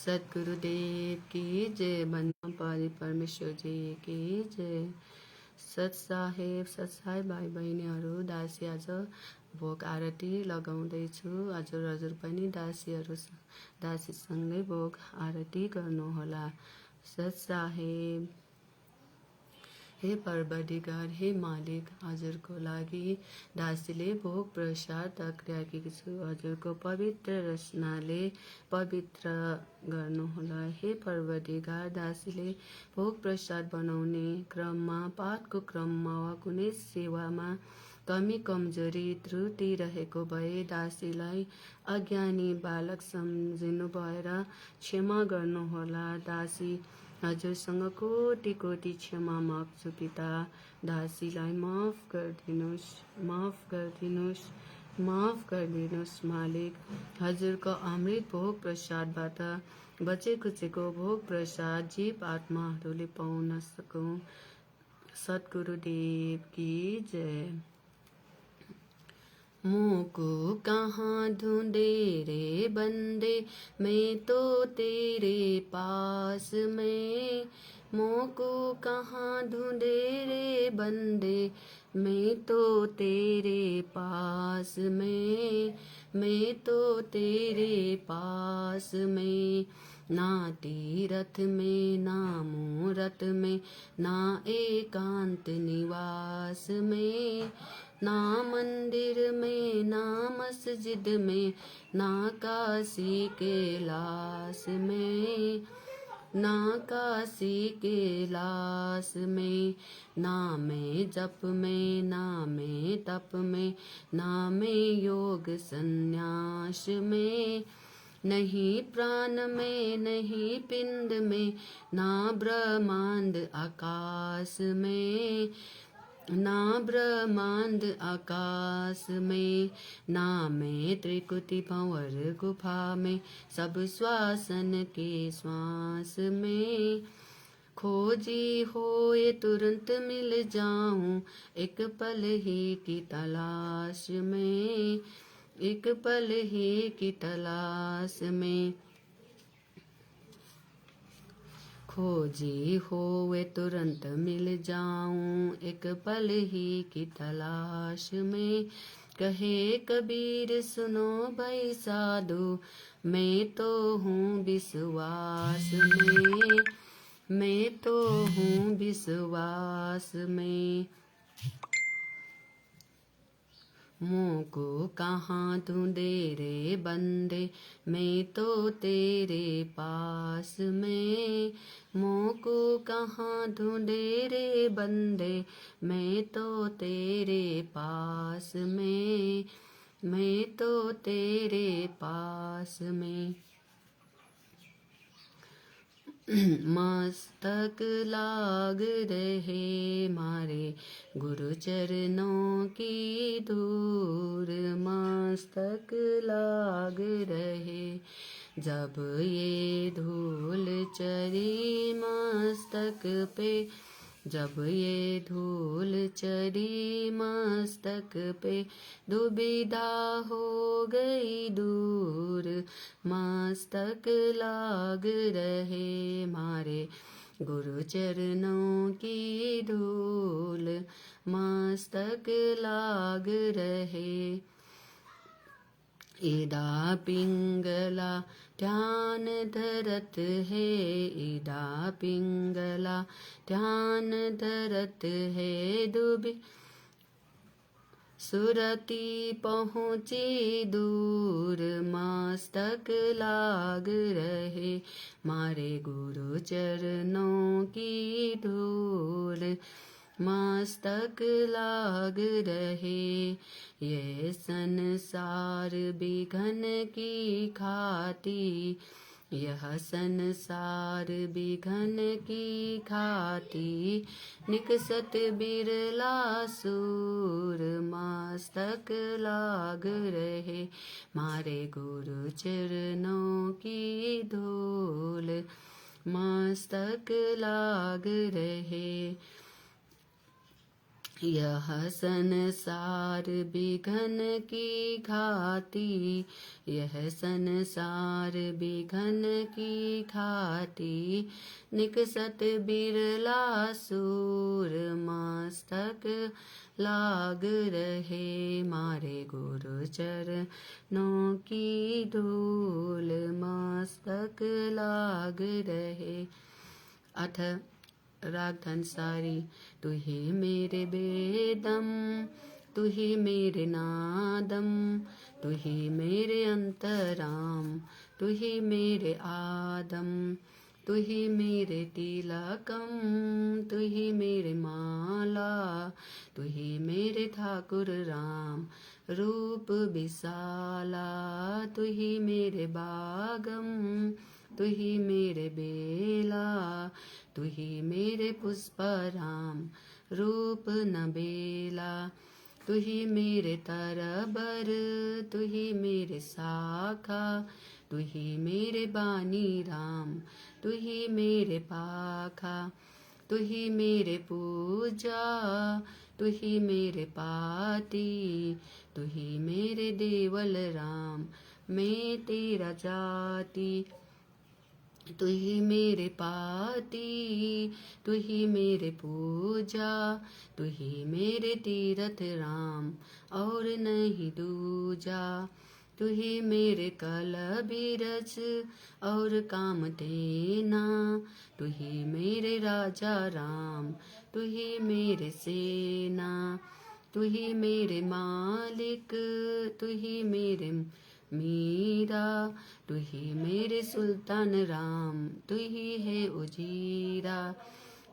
सद्गुरुदेव की जय। बनपाली परमेश्वर जी की जय। सत्साहेब भाइ बहिनीहरू, दासी आज भोग आरती लगाउँदैछु। हजुर पनि दासीसँगै भोग आरती गर्नुहोला। सत्साहेब। हे परवरदिगार, हे मालिक, हजुरको लागि दासीले भोग प्रसाद तक्राएकी छु। हजुरको पवित्र रचनाले पवित्र गर्नुहोला। हे परवरदिगार, दासीले भोग प्रसाद बनाउने क्रममा, पाठको क्रममा वा कुनै सेवामा कमी कमजोरी त्रुटि रहेको भए दासीलाई अज्ञानी बालक सम्झिनु भएर क्षमा गर्नुहोला। दासी हजुरसँग कोटि कोटि क्षमा माग्छु पिता। दासीलाई माफ गरिदिनुहोस्, माफ गरिदिनुहोस्, माफ गरिदिनुहोस् मालिक। हजुरको अमृत भोग प्रसादबाट बचेकुचेको भोग प्रसाद जीव आत्माहरूले पाउन सकौँ। सद्गुरुदेव की जय। मुझको कहाँ ढूंढे रे बंदे, मैं तो तेरे पास में। मुझको कहाँ ढूंढे रे बंदे, मैं तो तेरे पास में। मैं तो तेरे पास में। ना तीरथ में, ना मूरत में, ना एकांत निवास में, ना मंदिर में, ना मस्जिद में, ना काशी कैलाश में, ना काशी कैलाश में, ना मैं जप में, ना मैं तप में, ना मैं योग संन्यास में, नहीं प्राण में, नहीं पिंड में, ना ब्रह्मांड आकाश में, ना ब्रह्मांड आकाश में, ना मैं त्रिकुटी भंवर गुफा में, सब श्वासन के श्वास में। खोजी हो ये तुरंत मिल जाऊं, एक पल ही की तलाश में, एक पल ही की तलाश में। खोजी हो वे तुरंत मिल जाऊं, एक पल ही की तलाश में। कहे कबीर सुनो भाई साधु, मैं तो हूँ विश्वास में, मैं तो हूँ विश्वास में। मुझको कहाँ ढूंढे रे बंदे, मैं तो तेरे पास में। मुझको कहाँ ढूंढे रे बंदे, मैं तो तेरे पास में। मैं तो तेरे पास में। मस्तक लाग रहे मारे गुरु चरणों की धूल, मस्तक लाग रहे जब ये धूल चढ़ी मस्तक पे, जब ये धूल चढ़ी मस्तक पे, दुविधा हो गई दूर। मस्तक लाग रहे मारे गुरु चरणों की धूल, मस्तक लाग रहे। इदा पिंगला ध्यान धरत है, इदा पिंगला ध्यान धरत है। दुबी सुरती पहुँची दूर, मस्तक लाग रहे मारे गुरु चरणों की धूल, मस्तक लाग रहे। ये संसार बिघन की खाती, यह संसार बिघन की खाती, निकसत बिरला सूर, मस्तक लाग रहे मारे गुरु चरणों की धूल, मस्तक लाग रहे। यह संसार बिघन की घाटी, यह संसार बिघन की घाटी, निकसत बिरला सूर मस्तक लाग रहे, मारे गुरु चरणों की धूल मस्तक लाग रहे। अथ राग धनसारी। तू ही मेरे बेदम, तू ही मेरे नादम, तू ही मेरे अंतराम, तू ही मेरे आदम, तू ही मेरे तिलकम, तू ही मेरे माला, तू ही मेरे ठाकुर राम, रूप विशाला, तू ही मेरे बागम, तू ही मेरे बेला, तू ही मेरे पुष्पराम, रूप न बेला, तू ही मेरे तरबर, तू ही मेरे शाखा, तू ही मेरे बानी राम, तू ही मेरे पाखा, तू ही मेरे पूजा, तू ही मेरे पाती, तू ही मेरे देवल राम, मैं तेरा जाति, तू ही मेरे पाती, तू ही मेरे पूजा, तू ही मेरे तीरथ राम, और नहीं दूजा, तू ही मेरे कल बिरज और काम तेना, तू ही मेरे राजा राम, तू ही मेरे सेना, तू ही मेरे मालिक, तू ही मेरे मीरा, तू ही मेरे सुल्तान राम, तू ही है उजीरा,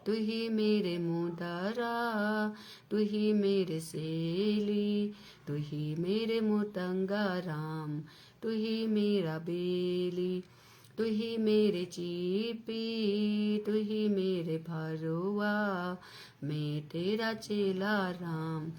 तू ही मेरे मुदरा, तू ही मेरे सेली, तू ही मेरे मुतंगा राम, तू ही मेरा बेली, तू ही मेरे चीपी, तू ही मेरे भरुआ, मैं तेरा चेला राम,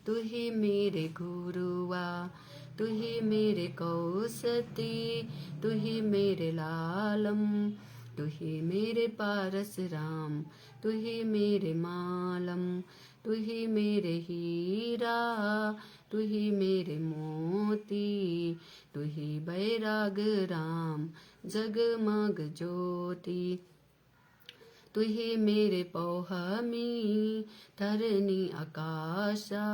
तू ही मेरे गुरुआ, तू ही मेरे कौसती, तू ही मेरे लालम, तू ही मेरे पारस राम, तू ही मेरे मालम, तू ही मेरे हीरा, तू ही मेरे मोती, तू ही बैराग राम, जगमग ज्योति, तू ही मेरे पौहमी धरनी आकाशा,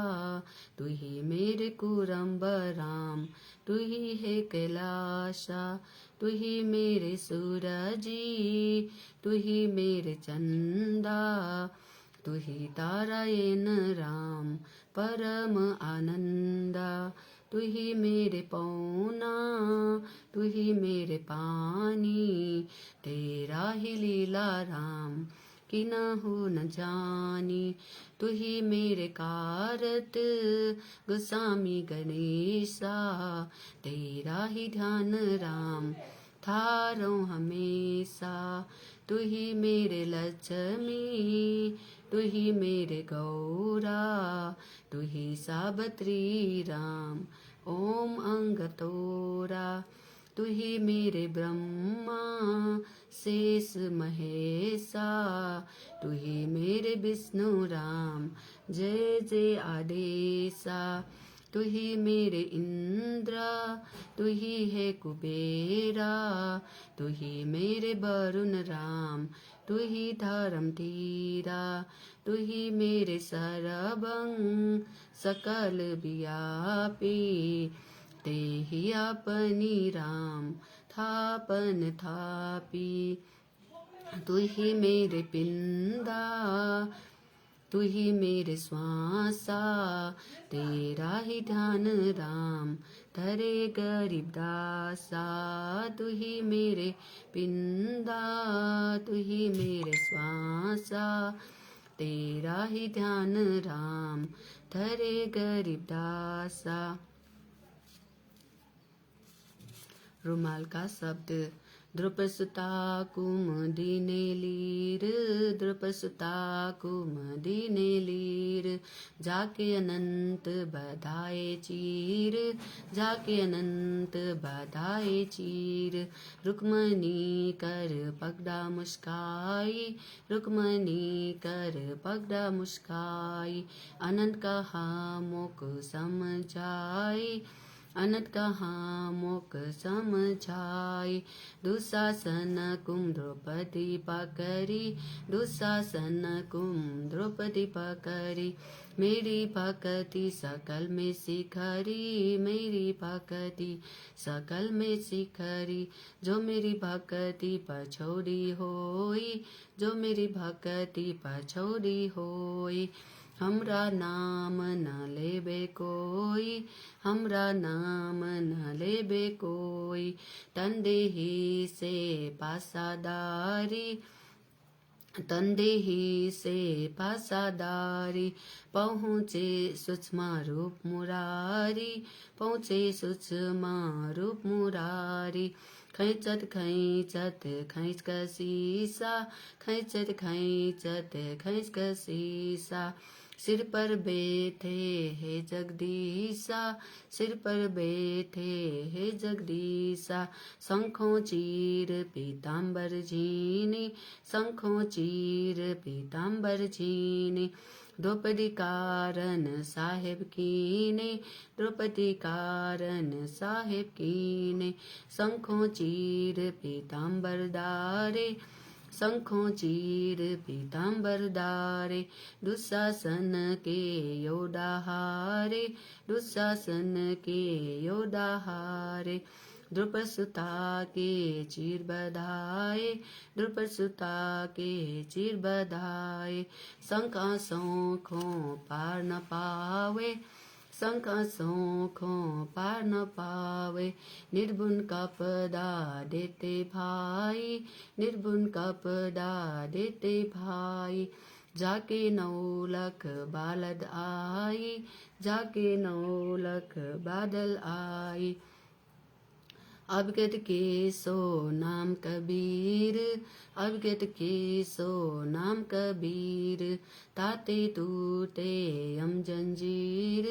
तू ही मेरे कुरम्ब राम, तू ही है कैलाशा, तू ही मेरे सूरजी, तू ही मेरे चंदा, तू ही तारायण राम, परम आनंदा, तू ही मेरे पौना, तू ही मेरे पानी, तेरा ही लीला राम, कि न हो न जानी, तू ही मेरे कारत गोसामी गणेशा, तेरा ही ध्यान राम, थारो हमेशा, तू ही मेरे लक्ष्मी, तू ही मेरे गौरा, तू ही सावित्री राम, ओम अंग तोरा, तू ही मेरे ब्रह्मा शेष महेशा, तू ही मेरे विष्णु राम, जय जय आदेशा, तू ही मेरे इंद्रा, तू ही है कुबेरा, तू ही मेरे वरुण राम, तू ही धर्म धीरा, तू ही मेरे सरबंग सकल व्यापी, ते ही अपनी राम थापन थापी, तू ही मेरे पिंदा, तू ही मेरे श्वासा, तेरा ही ध्यान राम, धरे गरीब दासा, तू ही मेरे पिंदा, तू ही मेरे श्वासा, तेरा ही ध्यान राम, धरे गरीब दासा। रुमाल का शब्द। द्रुपसुता कुमुदिनी लीर, द्रुपसुता कुमुदिनी लीर, जाके अनंत बधाए चीर, जाके अनंत बधाए चीर। रुक्मणी कर पगड़ा मुस्काई, रुक्मणी कर पगड़ा मुस्काई, अनंत कहा मोक समझाई, अनंत कहाँ मोक समझाई। दुशासन कुम द्रौपदी पकड़ी, दुशासन कुम द्रौपदी पकड़ी, मेरी भक्ति सकल में शिखरी, मेरी भक्ति सकल में शिखरी। जो मेरी भक्ति पछौड़ी होई, जो मेरी भक्ति पछौड़ी होई, हमरा नाम न लेबे कोई, हमरा नाम न लेबे कोई। तंदेही से पासादारी, तंदेही से पासादारी, पहुँचे सूक्ष्म रूप मुरारी, पहुँचे सूक्ष्म रूप मुरारी। खैचत खैचत खैच कसीसा, खैचत खैचत खैच कसीसा, सिर पर बैठे हे जगदीशा, सिर पर बैठे हे जगदीशा। शंखों चीर पीताम्बर झीनी, शंखों चीर पीताम्बर झीनी, द्रौपदी कारण साहेब कीने, द्रौपदी कारण साहेब कीने। शंखों चीर पीताम्बर दारे, शंखों चीर पीताम्बर दारे, दुशासन के योद्धा हारे, दुशासन के योद्धा हारे। द्रुपदसुता के चीर बधाए, द्रुपदसुता के चीर बधाए। शंख शंखों पार न पावे, शंख शंखों पार न पावे। निर्गुण कपदा देते भाई, निर्गुण कपदा देते भाई। जाके नौलख बालद आई, जाके नौलख बादल आई। अवगत के सो नाम कबीर, अवगत के सो नाम कबीर। ताते तूते यम जंजीर,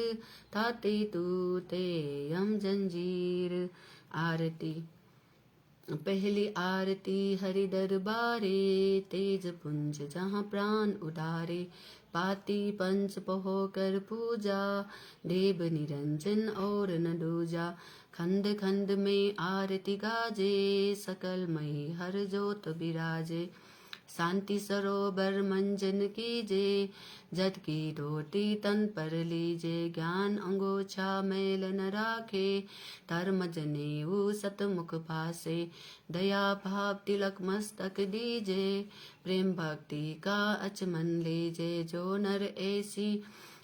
ताते तूते यम जंजीर। आरती। पहली आरती हरि दरबारे, तेज पुंज जहाँ प्राण उदारे। पाती पंच पहो कर पूजा, देव निरंजन और न दूजा। खंड खंड में आरती गाजे, सकल मई हर जोत बिराजे। शांति सरोवर मंजन कीजे, जद की धोती तन पर लीजे। ज्ञान अंगोछा मैल न राखे, धर्म जनेऊ सतमुख भासे। दया भाव तिलक मस्तक दीजे, प्रेम भक्ति का अचमन लीजे। जो नर ऐसी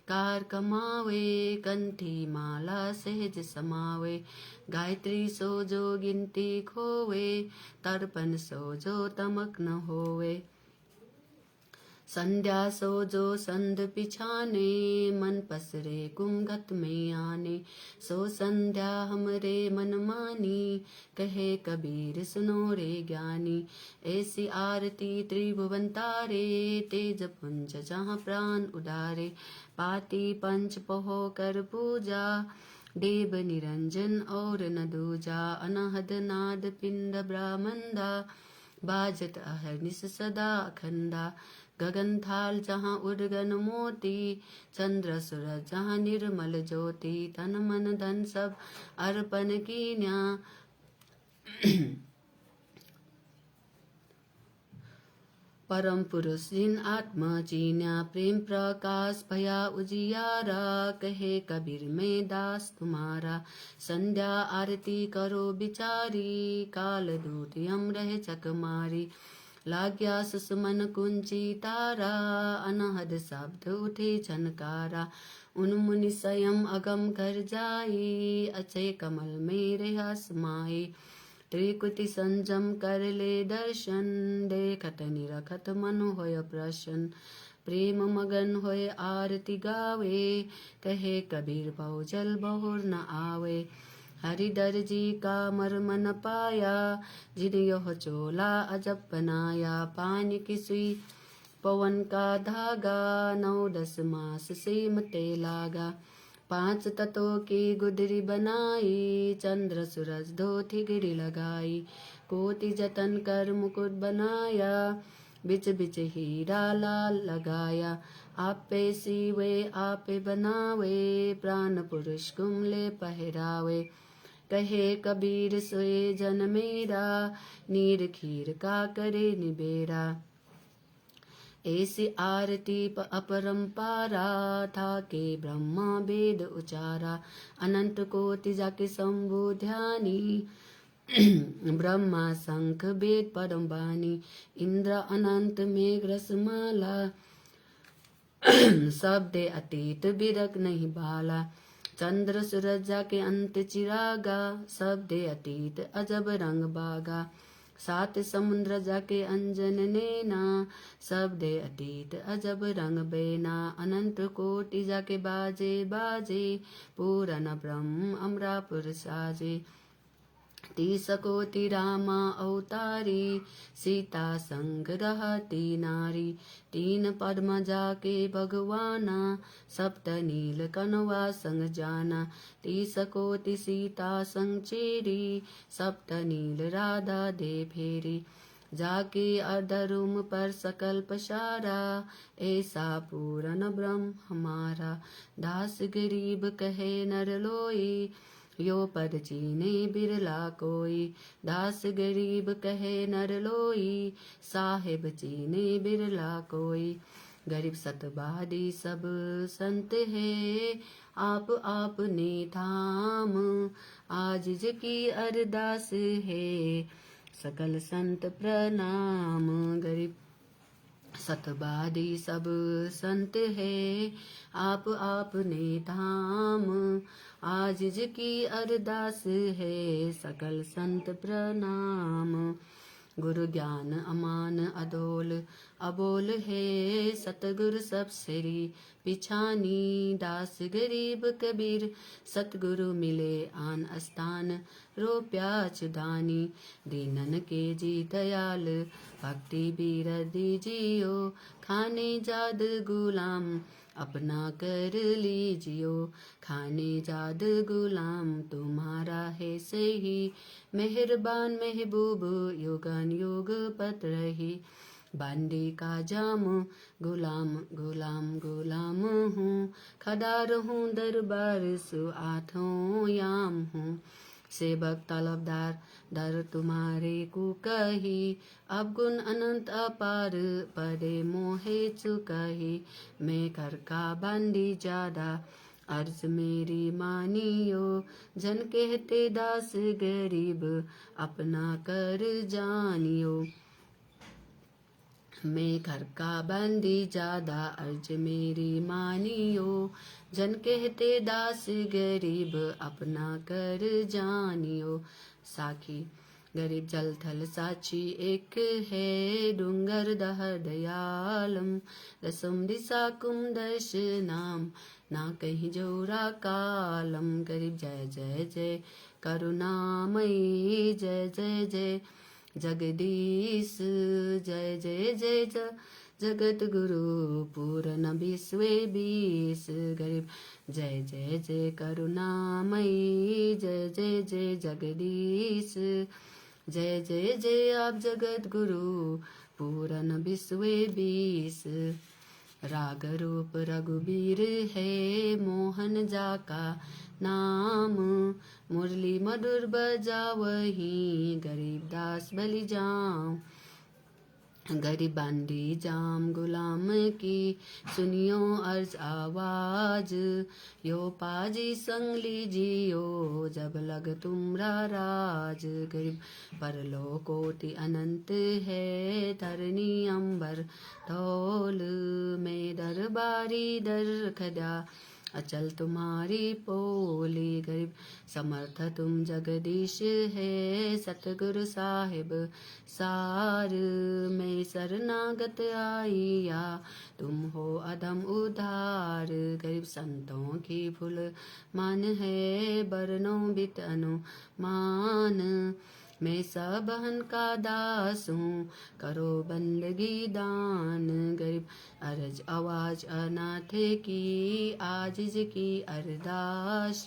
कार कमावे, कंठी माला सहज समावे। गायत्री सो जो गिनती खोवे, तर्पण सो जो तमक न होवे। संध्या सो जो संध पिछाने, मन पसरे कुमगत में आने। सो संध्या हमरे मन मानी, कहे कबीर सुनो रे ज्ञानी। ऐसी आरती त्रिभुवन तारे, तेज पुंज जहाँ प्राण उदारे। पाती पंच पहो कर पूजा, देव निरंजन और न दूजा। अनहद नाद पिंड ब्राह्मंदा, बाजत अहर्निश सदा अखंडा। गगन थाल जहाँ उर्गन मोती, चंद्र सूरज जहाँ निर्मल ज्योति। तन मन धन सब अर्पण कीन्या, परम पुरुष जिन आत्मा चीन्या। प्रेम प्रकाश भया उजियारा, कहे कबीर में दास तुम्हारा। संध्या आरती करो बिचारी, काल दूत यम रहे चकमारी। लाग्या सुसमन कुंची तारा, अनहद शब्द उठे झनकारा। उन मुनि स्वयं अगम कर जाई, अचय कमल में रहा समाई। त्रिकुति संजम कर ले दर्शन, देखत निरखत मन होय प्रसन्न। प्रेम मगन होय आरती गावे, कहे कबीर बहु जल बहुर न आवे। हरिधर जी का मर्म न पाया, जिन यह चोला अजब बनाया। पानी की सुई पवन का धागा, 9-10 मास से मते लागा। 5 तत्वों की गुदरी बनाई, चंद्र सूरज दो ठिगरी लगाई। कोटि जतन कर मुकुट बनाया, बिच बिच हीरा लाल लगाया। आपे सीवे आपे बनावे, प्राण पुरुष कुमले पहरावे। कहे कबीर सोए जन मेरा, नीर खीर का करे निबेरा। ऐसी आरती अपरंपारा, था के ब्रह्मा वेद उचारा। अनंत कोटि जाके शंभु ध्यानी, ब्रह्मा शंख वेद परम बानी। इंद्र अनंत मेघ रसमाला, शब्द अतीत बिरक नहीं बाला। चंद्र सूरज जाके अंत चिरागा, शब्द अतीत अजब रंग बागा। 7 समुद्र जाके अंजन नैना, शब्द अतीत अजब रंग बेना। अनंत कोटि जाके बाजे बाजे, पूरन ब्रह्म अमरापुर साजे। 30 कोटि रामा अवतारी, सीता संग रहती नारी। 3 पद्म जाके भगवाना, सप्त नील कनवा संग जाना। 30 कोटि सीता संग चेरी, सप्त नील राधा दे फेरी। जाके अर्धरुम पर सकल पसारा, ऐसा पूरन ब्रह्म हमारा। दास गरीब कहे नर लोई, यो पद चीने बिरला कोई। दास गरीब कहे नर लोई, साहेब चीने बिरला कोई। गरीब सतवादी सब संत है, आप आपने थाम। आजिज की अरदास है, सकल संत प्रणाम। गरीब सतवादी सब संत है, आप आपने धाम। आजिज की अरदास है, सकल संत प्रणाम। गुरु ज्ञान अमान अदोल अबोल है, सतगुरु सब श्री पिछानी। दास गरीब कबीर सतगुरु मिले आन स्थान, रोप्या चुदानी। दीनन के जी दयाल भक्ति बीर दीजियो, खाने जाद गुलाम अपना कर लीजियो। खाने जाद गुलाम तुम्हारा है सही, मेहरबान महबूब युगन युग पत रही। बांडी का जाम गुलाम गुलाम गुलाम हूँ, खदार हूँ दरबार सु आठों याम हूँ। सेवक तलबदार दर तुम्हारे को कही, अब गुण अनंत अपार पदे मोहे चुकही। मैं कर का बांडी ज्यादा अर्ज मेरी मानियो, जन कहते दास गरीब अपना कर जानियो। मैं घर का बंदी ज्यादा अर्ज मेरी मानियो, जन कहते दास गरीब अपना कर जानियो। साखी गरीब जल थल साची एक है, डूंगर दहर दयालम। दसम दिशा कुम दश नाम, ना कहीं जोरा कालम। गरीब जय जय जय करुणामयी, जय जय जय जगदीश। जय जय जय जगत गुरु पूर्ण विश्व 20। गरीब जय जय जय करुणामयी, जय जय जय जगदीश। जय जय जय आप जगत गुरु पूर्ण विश्व 20। राग रूप रघुबीर है, मोहन जाका नाम। मुरली मधुर बजावही, गरीब दास बलि जाऊं। गरीब बांडी जाम गुलाम की, सुनियो अर्ज आवाज। यो पाजी संग लीजियो, जब लग तुमरा राज। गरीब परलो कोटि अनंत है, धरनी अंबर धौल। मैं दरबारी दर खदा अचल तुम्हारी पोली। गरीब समर्थ तुम जगदीश है, सतगुरु साहिब सार में शरणागत आइया, तुम हो अधम उधार। गरीब संतों की फूल मान है, बरनों बित अनुमान, मैं सबहन का दास हूँ, करो बंदगी दान। गरीब अरज आवाज अनाथ की, आजिज की अरदास,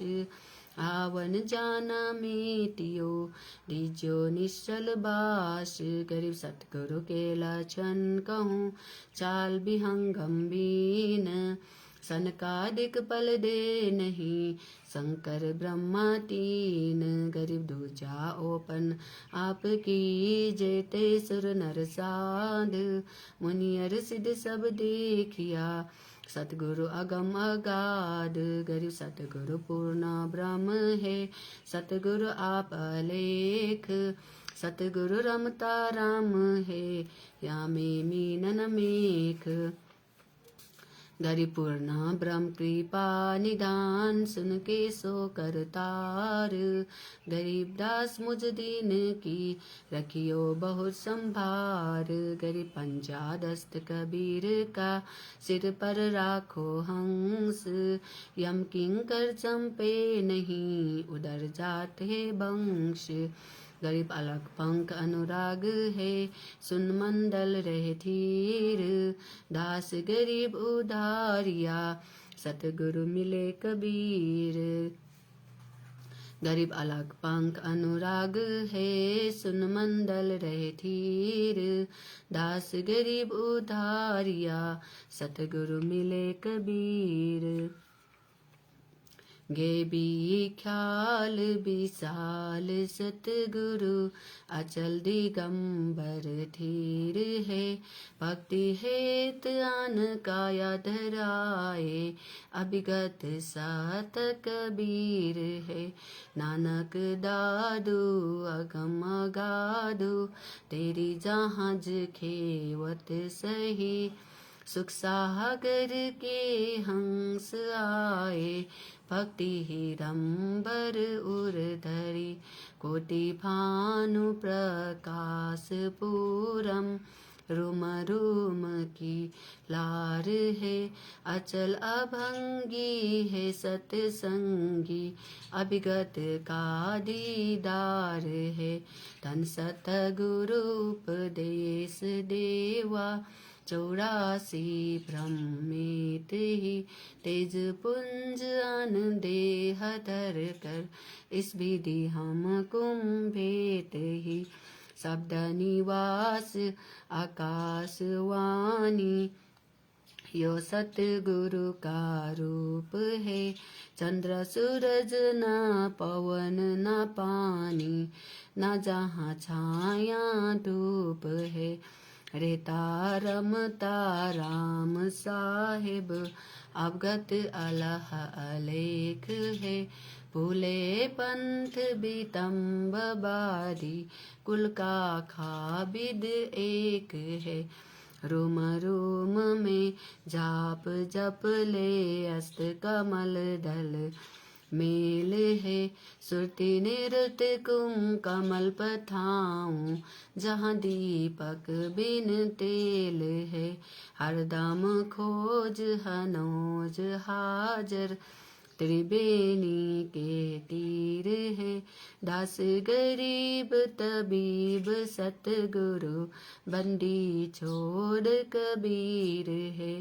आवन जाना मेटियो, दीजो निश्चल बास। गरीब सतगुरु के लक्षण कहूँ, चाल विहंगम बीन, सनकादिक पल दे नहीं, शंकर ब्रह्मा तीन। गरीब दूजा ओपन आपकी, जेते सुर नर साध, मुनियर सिद्ध सब देखिया, सतगुरु अगम अगाध। गरीब सतगुरु पूर्ण ब्रह्म है, सतगुरु आप अलेख, सतगुरु रमता राम है, या में मीनन मेख। गरीब पूर्ण ब्रह्म कृपा निदान, सुन के सो करतार। गरीब दास मुझ दीन की, रखियो बहुत संभार। गरीब पंजा दस्त कबीर का, सिर पर राखो हंस, यम किंकर चंपे नहीं, उधर जाते वंश। गरीब अलग पंख अनुराग है, सुन मंडल रहे धीर, दास गरीब उधारिया, सतगुरु मिले कबीर। गरीब अलग पंख अनुराग है, सुन मंडल रहे धीर, दास गरीब उधारिया, सतगुरु मिले कबीर। गे भी ख्याल विशाल सतगुरु, अचल दिगंबर धीर है, भक्ति हेत आन काया धराए, अभिगत सात कबीर है। नानक दादू अगम अगाधु, तेरी जहाज खेवत सही, सुख सागर के हंस आए, भक्ति हिरंबर उर्धरी, कोटि भानु प्रकाश पूरम, रुम रुम की लार है, अचल अभंगी है सतसंगी, अभिगत का दीदार है, धन सतगुरु उपदेश देवा, 84 ब्रह्मेत ही, तेज पुंज अन देह धर कर, इस विधि हम कुंभेत ही, शब्द निवास आकाश वाणी, यो सतगुरु का रूप है, चंद्र सूरज न पवन न पानी, न जहाँ छाया धूप है, रेता रमता राम साहिब, अवगत अलह अलेख है, भूले पंथ बितम्ब बारी, कुल का खाबिद एक है, रोम रोम में जाप जप ले, अस्त कमल दल मेल है, सुरति निरत कुम कमल पथाऊं, जहाँ दीपक बिन तेल है, हरदम खोज हनोज हाजर, त्रिवेणी के तीर है, दास गरीब तबीब सतगुरु, बंदी छोड़ कबीर है,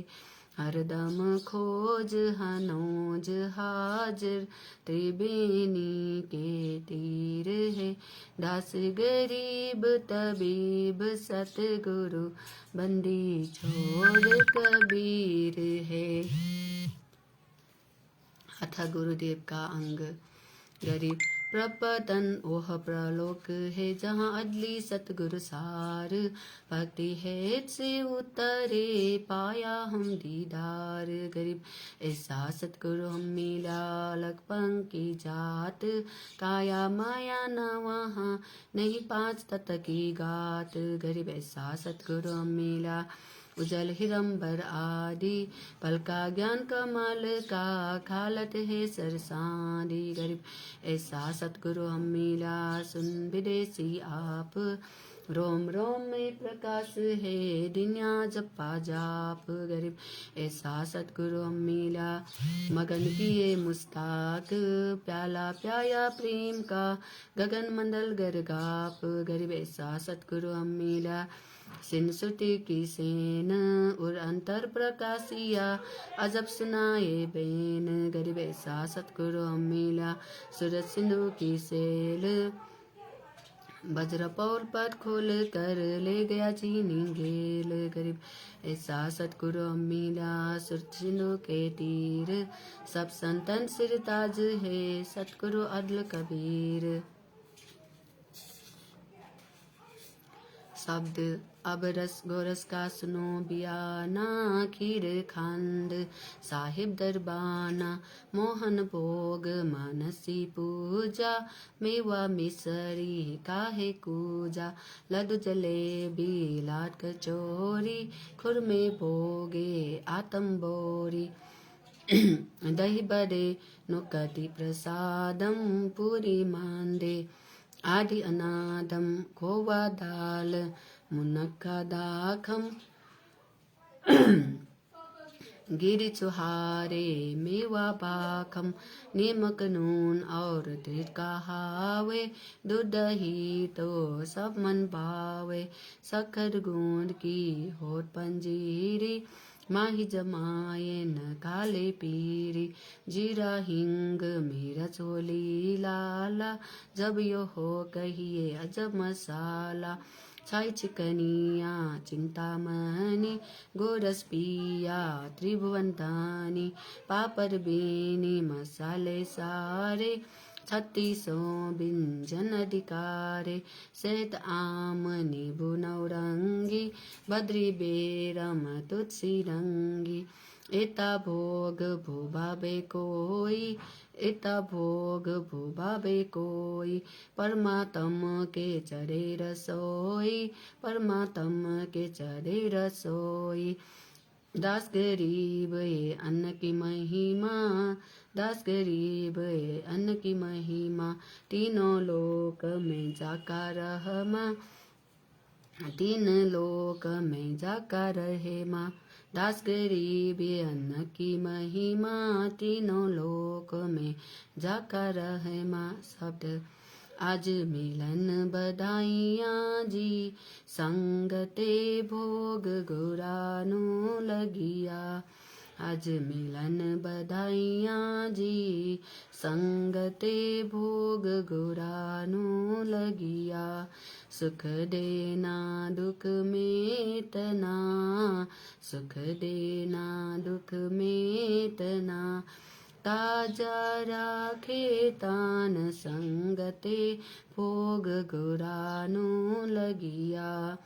हरदम खोज हनोज हाजर, त्रिवेणी के तीर है, दास गरीब तबीब सतगुरु, बंदी छोड़ कबीर है। अथ गुरुदेव का अंग। गरीब प्रपतन ओह प्रलोक है, जहाँ अदली सतगुरु सार, भक्ति है से उतरे, पाया हम दीदार। गरीब ऐसा सतगुरु हम मिला, अलग पंख की जात, काया माया न वहाँ, नहीं पांच तत्व की गात। गरीब ऐसा सतगुरु हम मिला, उजल हिरंबर आदि पल का ज्ञान कमल का खालत है सरसारी। गरीब ऐसा सतगुरु हम मिला सुन विदेशी आप, रोम रोम में प्रकाश है दुनिया जपा जाप। गरीब ऐसा सतगुरु हम मिला मगन किए मुस्ताक, प्याला प्याया प्रेम का गगन मंडल गरगाप। गरीब ऐसा सतगुरु हम मिला सिन सुटी की सेन और अंतर प्रकाशिया अजब सुनाए बेन। गरीब ऐसा सतगुरु हम मिला सूरज सिंधु की सेल, वज्र पौल पद खोल कर ले गया चीनी गेल। गरीब ऐसा सतगुरु हम मिला सूरज सिंधु के तीर, सब संतन सिर ताज है सतगुरु अदल कबीर। शब्द अब रस गोरस का सुनो बियाना, खीर खांड साहिब दरबाना, मोहन भोग मानसी पूजा, मेवा मिसरी काहे कूजा, लड्डू जलेबी लाट कचोरी, खुरमे भोगे आतम बोरी, दही बड़े नुकती प्रसादम, पूरी मांदे आदि अनादम, खोवा दाल मुनक्का दाखम, गिरी चुहारे मेवा बाखम, नीमक नून और दूध का हावे, दूध दही तो सब मन भावे, शक्कर गूंद की होठ पंजीरी, माही जमाए न काले पीरी, जीरा हिंग मेरा चोली लाला, जब यो हो कहिए अजब मसाला, छाई चिकनिया चिंतामणि, गोरस पिया त्रिभुवन दानी, पापड़ बेनी मसाले सारे, 3600 व्यंजन अधिकारे, शहद आम नींबू नौरंगी, बद्री बेरम तुलसी रंगी, एता भोग भूभावे कोई, एता भोग भूभावे कोई, परमात्म के चरे रसोई, परमात्म के चरे रसोई। दास गरीब ये अन्न की महिमा, दास गरीब ये अन्न की महिमा, तीनों लोक में जाका रहमा, तीन लोक में जाका रहे माँ। दास गरीब ये अन्न की महिमा, तीनों लोक में जाका रहे माँ। शब्द आज मिलन बधाइयाँ जी, संगते भोग गुरानु लगिया, आज मिलन बधाइयाँ जी, संगते भोग गुरानु लगिया, सुख देना दुख मेटना, सुख देना दुख मेटना, ताजा राखे तान संगते भोग गुरानु लगिया,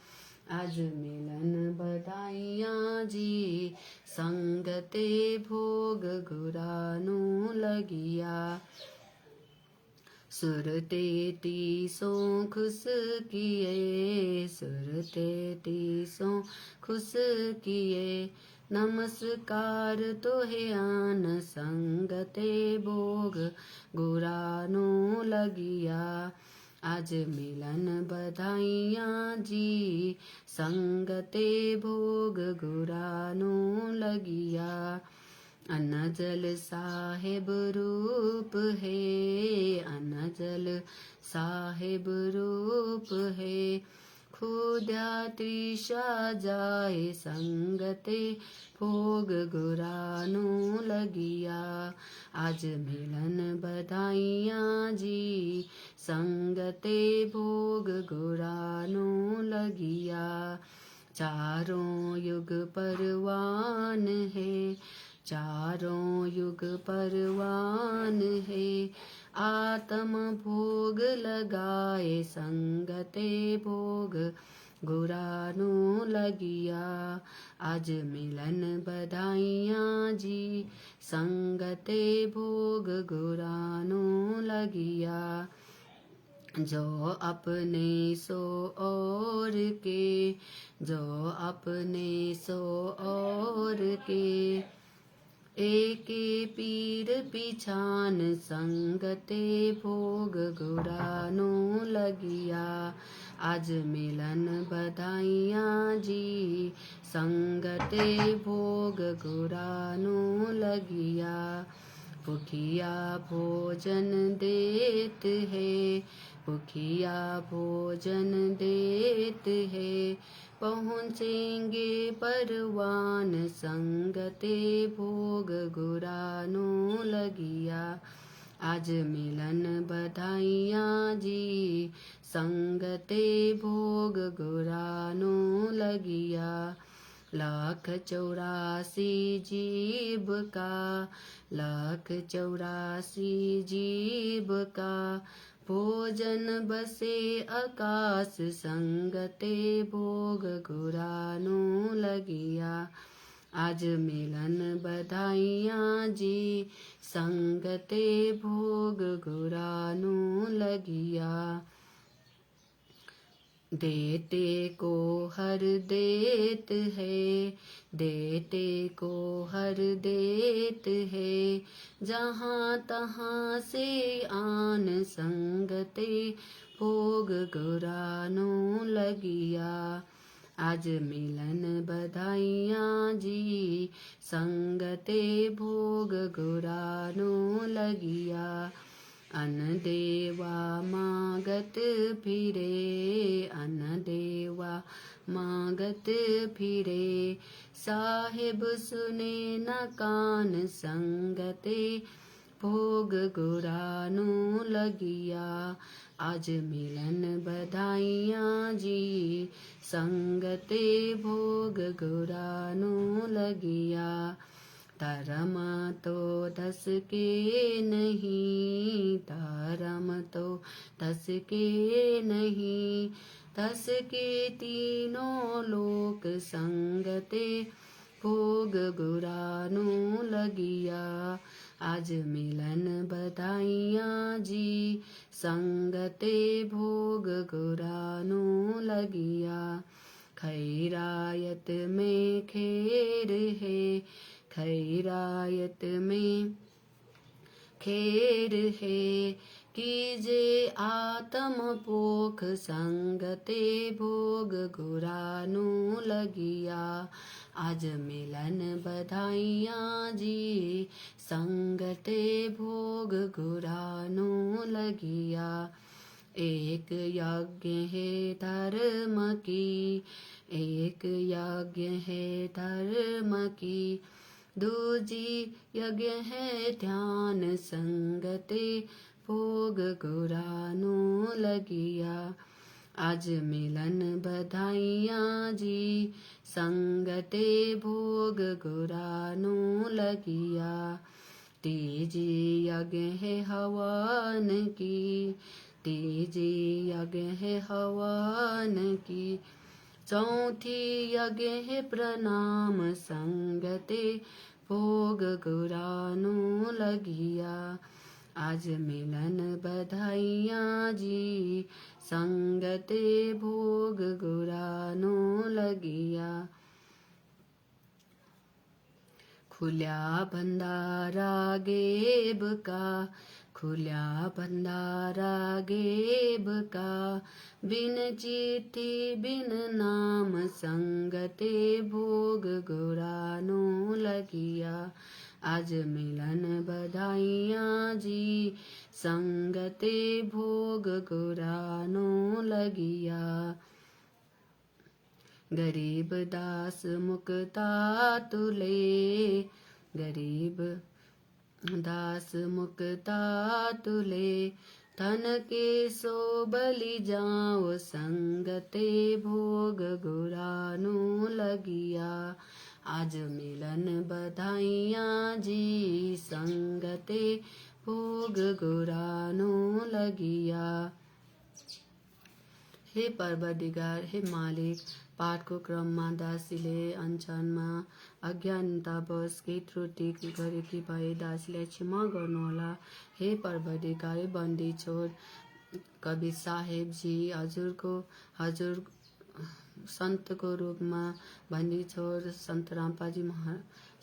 आज मिलन बधाइयाँ जी, संगते भोग गुरानु लगिया। सुरते तीसों खुश किए, सुरते तीसों खुश किए, नमस्कार तोहे आन संगते भोग गुरानु लगिया, आज मिलन बधाइयाँ जी, संगते भोग गुरानु लगिया। अन्न जल साहेब रूप है, अन्न जल साहेब रूप है, खुदा त्रिषा जाए संगते भोग गुरानु लगिया, आज मिलन बधाइयाँ जी, संगते भोग गुरानु लगिया। चारों युग परवान है, चारों युग परवान है, आत्म भोग लगाए संगते भोग गुरानु लगिया, आज मिलन बधाइयाँ जी, संगते भोग गुरानु लगिया। जो अपने सो और के जो अपने सो और के एके पीर पिछान संगते भोग गुरानो लगिया। आज मिलन बधाइयाँ जी संगते भोग गुरानो लगिया। भूखिया भोजन देत है, भूखिया भोजन देत है, पहुँचेंगे परवान संगते भोग गुरानो लगिया। आज मिलन बधाइयाँ जी संगते भोग गुरानो लगिया। 184 जीव का, 184 जीव का भोजन बसे आकाश संगते भोग गुरानो लगिया। आज मिलन बधाइयाँ जी संगते भोग गुरानो लगिया। देते को हर देत है, देते को हर देत है, जहाँ तहाँ से आन संगते भोग गुरानो लगिया। आज मिलन बधाइयाँ जी संगते भोग गुरानो लगिया। अन्न देवा मागत फिरे, अन्न देवा मागत फिरे, साहिब सुने न कान संगते भोग गुरानो लगिया। आज मिलन बधाइयाँ जी संगते भोग गुरानो लगिया। धर्म तो 10 के नहीं, धर्म तो 10 के नहीं, 10 के तीनों लोक संगते भोग गुरानो लगिया। आज मिलन बधाइयाँ जी संगते भोग गुरानो लगिया। खैरायत में खेर है, खैरायत में खेर है, कीजे आत्म पोख संगते भोग गुरानो लगिया। आज मिलन बधाइयाँ जी संगते भोग गुरानो लगिया। एक यज्ञ है धर्म की, एक यज्ञ है धर्म की, दूजी यज्ञ है ध्यान संगते भोग गुरानो लगिया। आज मिलन बधाइयाँ जी संगते भोग गुरानो लगिया। तीजी यज्ञ है हवन की, तीजी यज्ञ है हवन की, चौथी यज्ञ है प्रणाम संगते भोग गुरानो लगिया। आज मिलन बधाइयाँ जी संगते भोग गुरानो लगिया। खुल्या भंडारा गेब का, खुल्या भंडारा गेब का, बिन चिट्ठी बिन नाम संगते भोग गुरानो लगिया। आज मिलन बधाइयाँ जी संगते भोग गुरानो लगिया। गरीब दास मुक्ता तुले, गरीब दास मुक्ता तुले, धन के सो बलि जाओ संगते भोग गुरानो लगिया। आज मिलन बधाइयाँ जी संगते भोग गुरानो लगिया। हे परवरदिगार, हे मालिक, पाठको क्रममा दासीले अनजानमा अज्ञानतावश केही त्रुटि गरेकी भए दासीलाई क्षमा गर्नुहोला। हे परवरदिगार, हे बन्दी छोड कवि साहेबजी हजुर सन्तको रूपमा भनिन्छौँ।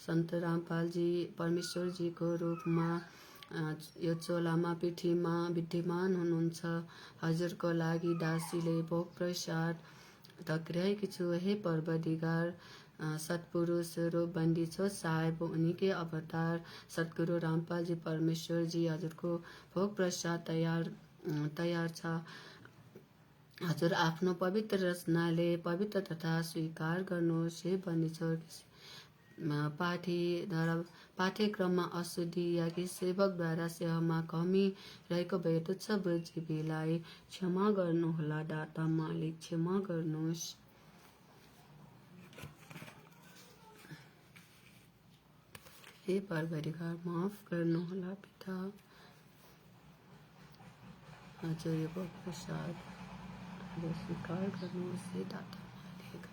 सन्त रामपालजी परमेश्वरजीको रूपमा यो चोलामा पिठीमा विद्यमान हुनुहुन्छ। हजुरको लागि दासीले भोग प्रसाद तक्राएकी छु। हे परवदिगार, सत्पुरुष रूप बन्दी छो साहेब, उनके अवतार सद्गुरु रामपालजी परमेश्वरजी, हजुरको भोग प्रसाद तयार छ। हजुर आफ्नो पवित्र रचनाले पवित्र तथा स्वीकार गर्नुहोस्। हे बन्दी पाठ्यक्रममा अशुद्धि या कि सेवकद्वारा सेवामा कमी रहेको भए तुच्छ बुद्धिजीवीलाई क्षमा गर्नुहोला। दाता मालिक क्षमा गर्नुहोस्। हे परवदिगार माफ गर्नुहोला पिता। हजुर यो भोग प्रसाद स्वीकार गर्नुहोस्। हे दाता मालिक।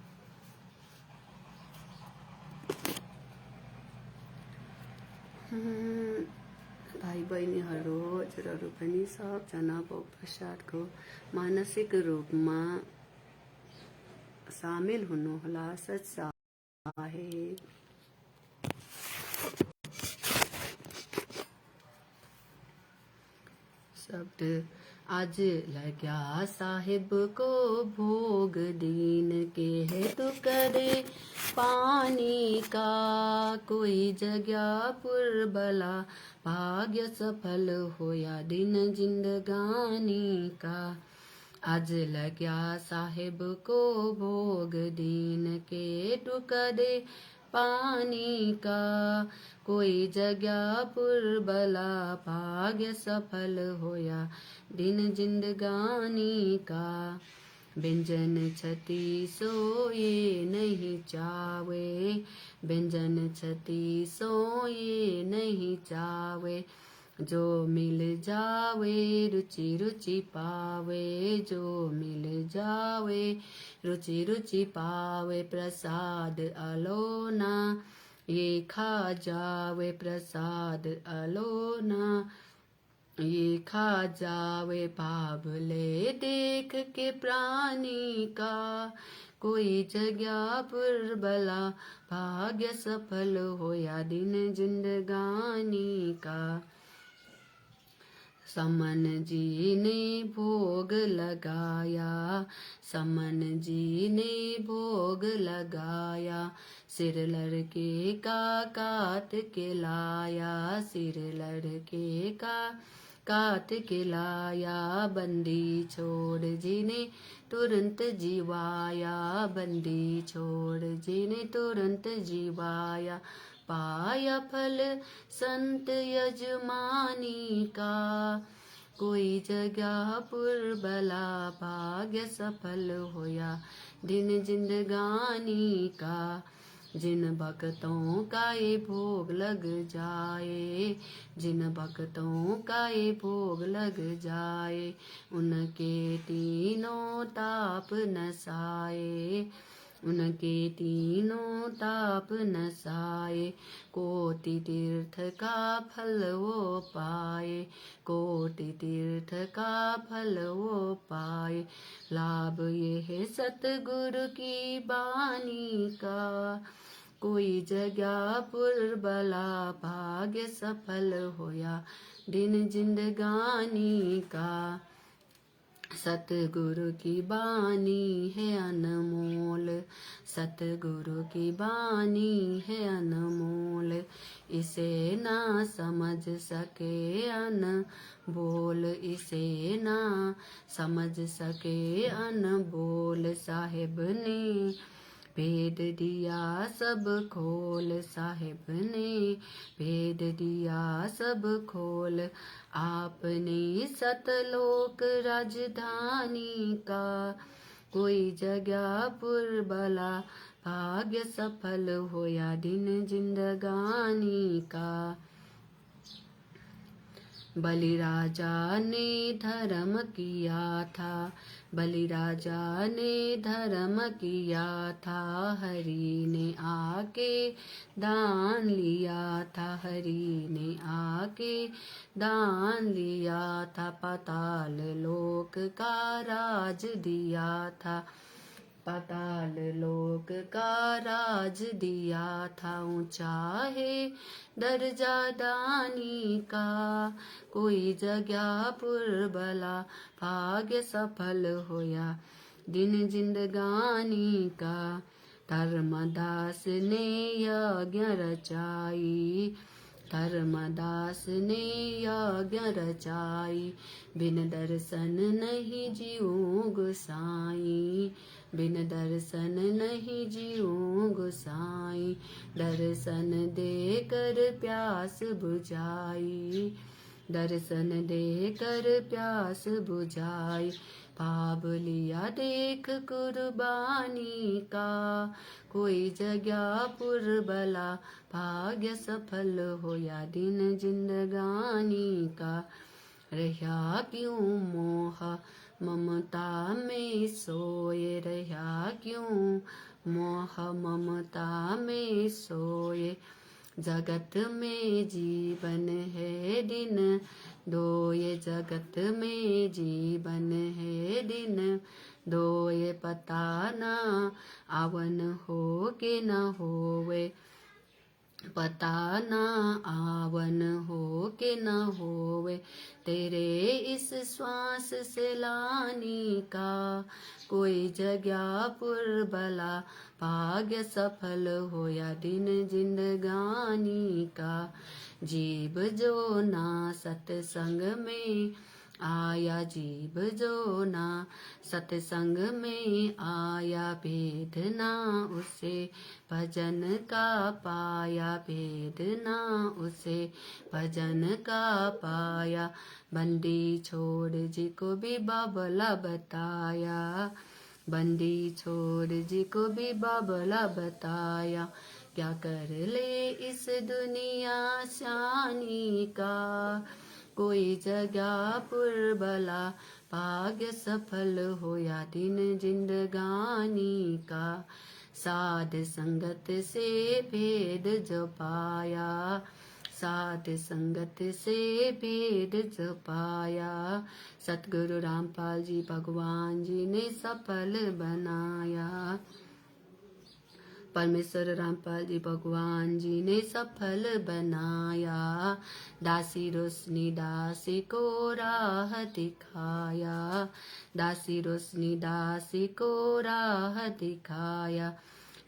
भाइ बहिनीहरू, हजुरहरू पनि सबजना भोग प्रसादको मानसिक रूपमा सामेल हुनुहोला। सत्साहेब। शब्द आज लग्या साहिब को भोग, दीन के हेतु करे पानी का, कोई जगह पुरबला भाग्य सफल होया दिन जिंदगानी का। आज लग्या साहिब को भोग, दीन के हेतु करे पानी का, कोई जगह पुरबला भाग्य सफल होया दिन जिंदगानी का। व्यंजन छति सोए नहीं चावे, व्यंजन छति सोए नहीं चावे, जो मिल जावे रुचि रुचि पावे, जो मिल जावे रुचि रुचि पावे, प्रसाद अलोना ये खा जावे, प्रसाद अलोना ये खा जावे, भाव ले देख के प्राणी का, कोई जगह पुरबला भाग्य सफल होया दिन जिंदगानी का। समन जी ने भोग लगाया, समन जी ने भोग लगाया, सिर लड़के का काट के लाया, सिर लड़के का काट के लाया, बंदी छोड़ जी ने तुरंत जीवाया, बंदी छोड़ जी ने तुरंत जीवाया, पाया फल संत यजमानी का, कोई जगह पुरबला भाग्य सफल होया दिन जिंदगानी का। जिन भक्तों का ये भोग लग जाए, जिन भक्तों का ये भोग लग जाए, उनके तीनों ताप नसाए, उनके तीनों ताप नसाए, कोटि तीर्थ का फल वो पाए, कोटि तीर्थ का फल वो पाए। लाभ ये है सतगुरु की बानी का, कोई जगह पुरबला भाग्य सफल होया दिन जिंदगानी का। सतगुरु की बानी है अनमोल, सतगुरु की बानी है अनमोल, इसे ना समझ सके अनबोल, इसे ना समझ सके अनबोल। साहेब ने भेद दिया सब खोल, साहेब ने भेद दिया सब खोल, आपने सतलोक राजधानी का, कोई जगह पुरबला भाग्य सफल होया दिन जिंदगानी का। बलि राजा ने धर्म किया था, बलि राजा ने धर्म किया था, हरि ने आके दान लिया था, हरि ने आके दान लिया था, पाताल लोक का राज दिया था, पाताल लोक का राज दिया था ऊंचा है दर्जा दानी का। कोई जगह पुरबला भाग्य सफल होया दिन जिंदगानी का। धर्मदास ने यज्ञ रचाई, धर्मदास ने यज्ञ रचाई, बिन दर्शन नहीं जीऊँ गोसाई, बिन दर्शन नहीं जीऊँ गोसाई। दर्शन देकर प्यास बुझाई, दर्शन देकर प्यास बुझाई। भाव लिया देख कुर्बानी का, कोई जगह पुरबला भाग्य सफल होया दिन जिंदगानी का। रहा क्यों मोह ममता में सोए, रहा क्यों मोह ममता में सोए। जगत में जीवन है दिन दोए, जगत में जीवन है दिन दोए। पता ना आवन हो के न होवे, पता ना आवन हो के न होवे। तेरे इस श्वास से लानी का, कोई जगह पुरबला भाग्य सफल होया दिन जिंदगानी का। जीव जो ना सत्संग में आया, जीव जो ना सत्संग में आया, भेद ना उसे भजन का पाया, भेद ना उसे भजन का पाया। बंदी छोड़ जी को भी बाबला बताया, बंदी छोड़ जी को भी बाबला बताया। क्या कर ले इस दुनिया शानी का, कोई जगह पुरबला भाग्य सफल होया दिन जिंदगानी का। साध संगत से भेद जो पाया, साध संगत से भेद जो पाया। सतगुरु रामपाल जी भगवान जी ने सफल बनाया, परमेश्वर रामपाल जी भगवान जी ने सफल बनाया। दासी रोशनी दासी को राह दिखाया, दासी रोशनी दासी को राह दिखाया।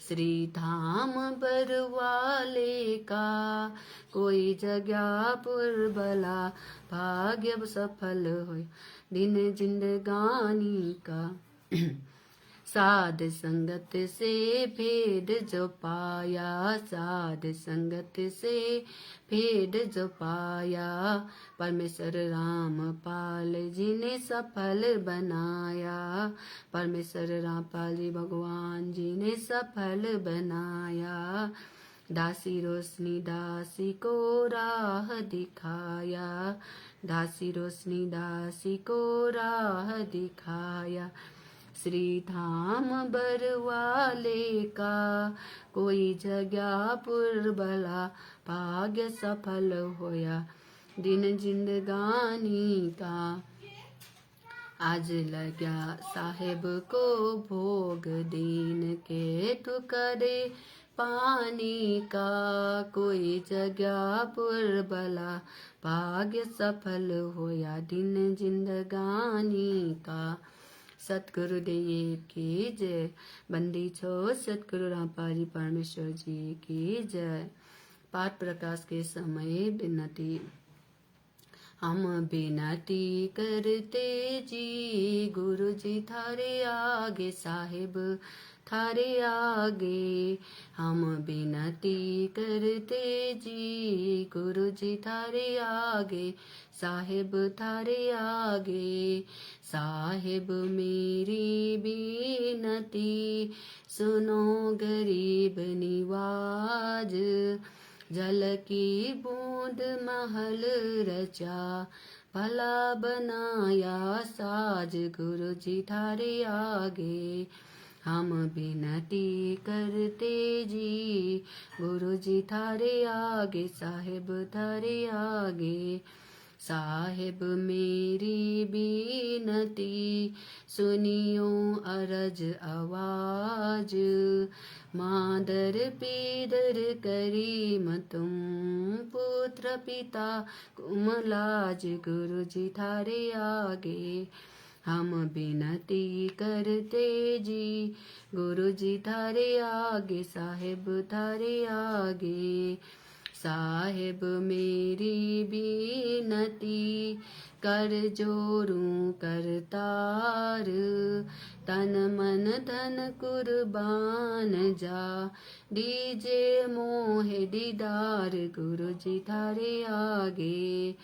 श्री धाम बरवाले का, कोई जगह पुरबला भाग्य सफल हो दिन जिंदगानी का। साध संगत से भेद जो पाया, साध संगत से भेद जो पाया। परमेश्वर रामपाल जी ने सफल बनाया, परमेश्वर रामपाल जी भगवान जी ने सफल बनाया। दासी रोशनी दासी को राह दिखाया, दासी रोशनी दासी को राह दिखाया। श्री धाम बरवाले का, कोई जगह पुरबला भाग्य सफल होया दिन जिंदगानी का। आज लग्या साहेब को भोग दीन के टुकड़े पानी का, कोई जगह पुरबला भाग्य सफल होया दिन जिंदगानी का। सतगुरुदेव की जय। बंदी छो सतगुरु रामपाल जी परमेश्वर जी की जय। पाठ प्रकाश के समय विनती। हम विनती करते जी गुरु जी थारे आगे, साहिब थारे आगे। हम विनती करते जी गुरु जी थारे आगे, साहिब थारे आगे। साहिब मेरी विनती सुनो गरीब निवाज, जल की बूंद महल रचा, भला बनाया साज गुरु जी थारे आगे। हम विनती करते जी गुरु जी थारे आगे, साहिब थारे आगे। साहेब मेरी बीनती सुनियो अरज आवाज, मादर पीदर करीम तुम पुत्र पिता कुमलाज, गुरु जी थारे आगे हम विनती करते जी, गुरु जी थारे आगे साहेब थारे आगे। साहेब मेरी बीनती कर जोरूं करतार, तन मन धन कुर्बान जा दीजे मोहे दीदार, गुरु जी थारे आगे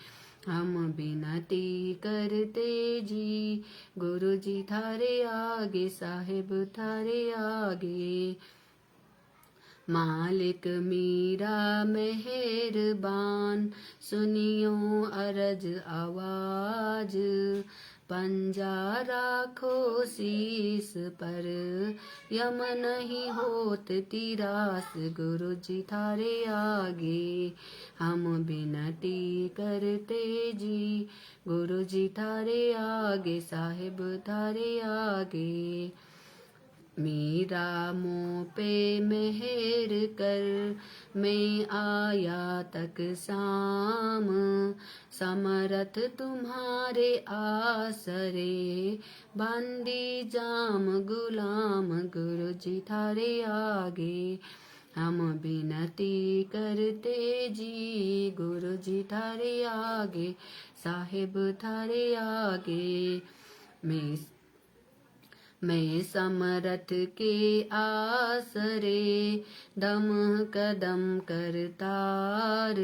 हम विनती करते जी, गुरु जी थारे आगे साहेब थारे आगे। मालिक मीरा मेहरबान सुनियो अरज आवाज, पंजा राखो शीस पर यम नहीं होत तिरास, गुरु जी थारे आगे हम विनती करते जी, गुरु जी थारे आगे साहेब थारे आगे। मीरा मुँह पे मेहर कर मैं आया तक शाम, समरथ तुम्हारे आसरे बंदी जाम गुलाम, गुरु जी थारे आगे हम विनती करते जी, गुरु जी थारे आगे साहेब थारे आगे। मैं समरथ के आसरे दम कदम करतार,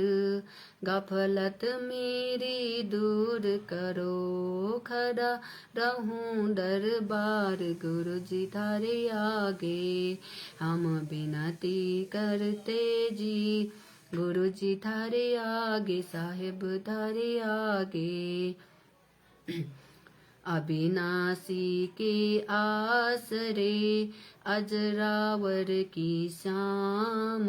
गफलत मेरी दूर करो खड़ा रहूं दरबार, गुरु जी थारे आगे हम विनती करते जी, गुरु जी थारे आगे साहेब थारे आगे। अविनाशी के आसरे अजरावर की शाम,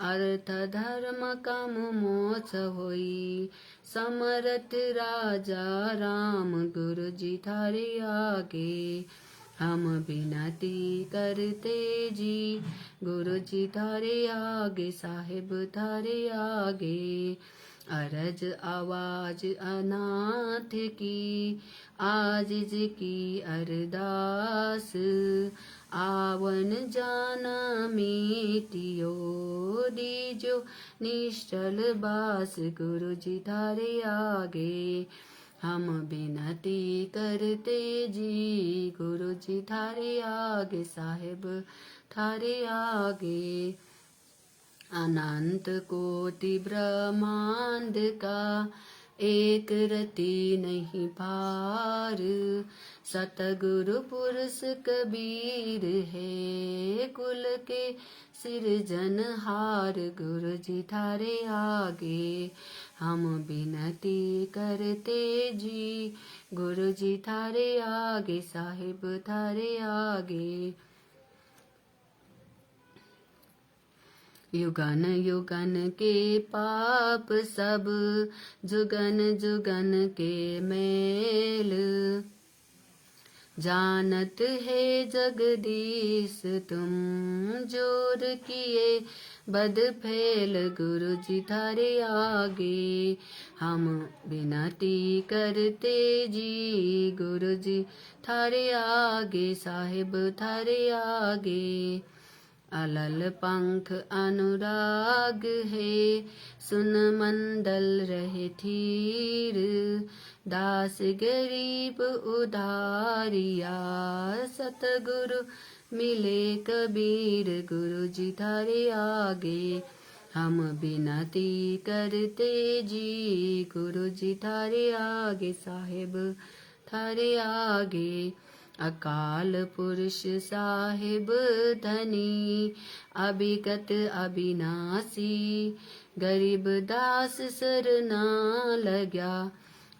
अर्थ धर्म काम मोक्ष होई समरथ राजा राम, गुरु जी थारे आगे हम विनती करते जी, गुरु जी थारे आगे साहेब थारे आगे। अरज आवाज अनाथ की आजिज की अरदास, आवन जाना मीटियो दीजो निश्चल बास, गुरु जी थारे आगे हम विनती करते जी, गुरु जी थारे आगे साहेब थारे आगे। अनंत कोटि ब्रह्मांड का एक रति नहीं पार, सतगुरु पुरुष कबीर है कुल के सिरजनहार, गुरु जी थारे आगे हम विनती करते जी, गुरु जी थारे आगे साहिब थारे आगे। युगन युगन के पाप सब जुगन जुगन के मेल, जानत है जगदीश तुम जोर किए बद फैल, गुरु जी थारे आगे हम विनती करते जी, गुरु जी थारे आगे साहिब थारे आगे। अलल पंख अनुराग है सुन मंडल रहे थीर, दास गरीब उधारिया सतगुरु मिले कबीर, गुरु जी थारे आगे हम विनती करते जी, गुरु जी थारे आगे साहेब थारे आगे। अकाल पुरुष साहिब धनी अभिगत अविनाशी, गरीब दास सरना लग्या